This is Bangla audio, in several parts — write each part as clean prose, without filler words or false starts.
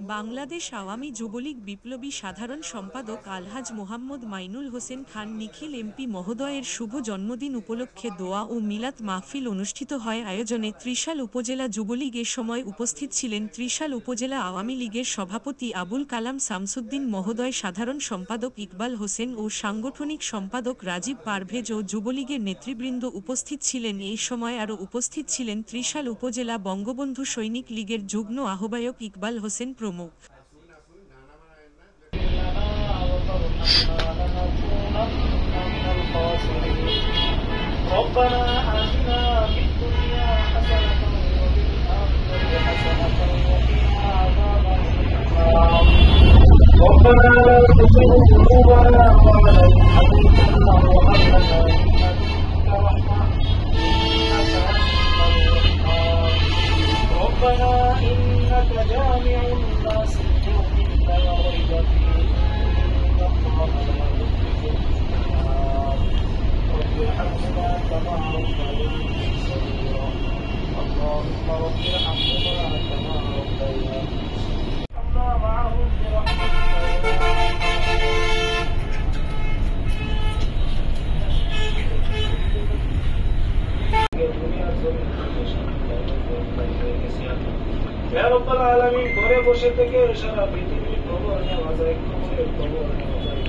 বাংলাদেশ আওয়ামী যুবলীগ বিপ্লবী সাধারণ সম্পাদক আলহাজ মোহাম্মদ মাইনুল হোসেন খান নিখিল এমপি মহোদয়ের শুভ জন্মদিন উপলক্ষে দোয়া ও মিলাদ মাহফিল অনুষ্ঠিত হয় আয়োজনে ত্রিশাল উপজেলা যুবলীগ। এ সময় উপস্থিত ছিলেন ত্রিশাল উপজেলা আওয়ামী লীগের সভাপতি আবুল কালাম শামসুদ্দিন মহোদয়, সাধারণ সম্পাদক ইকবাল হোসেন ও সাংগঠনিক সম্পাদক রাজীব পারভেজ ও যুবলীগের নেতৃবৃন্দ উপস্থিত ছিলেন। এই সময় আরও উপস্থিত ছিলেন ত্রিশাল উপজেলা বঙ্গবন্ধু সৈনিক লীগের যুগ্ম আহ্বায়ক ইকবাল হোসেন প্রমুখ। ربنا آتنا في الدنيا حسنة وفي الآخرة حسنة وقنا عذاب النار ربنا لا تزغ قلوبنا بعد إذ هديتنا وهب لنا من لدنك رحمة إنك أنت الوهاب ربنا إنك جامع الناس ليوم لا ريب فيه إن الله لا يخلف الميعاد رب ارحمهما كما ربياني صغيرا اللهم رب ارحمهما كما ربياني صغيرا معهم برحمتك يا رب العالمين ঘরে বসে থেকে সারা পৃথিবীর খবর নেওয়া যায়, খবরের খবর নেওয়া যায়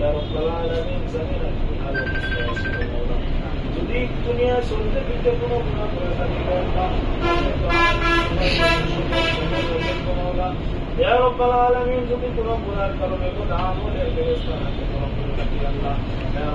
يا رب العالمين জানেন কি হাল অবস্থা আছে মাওলা। যদি দুনিয়া চলতে ফিরতে কোনো গুনাহ করে থাকি মাওলা, يا رب العالمين যদি কোনো গুনার কারণে কোনো আমলের ফেরেশতা নাকে গ্রহণ করে থাকি আল্লাহ, يا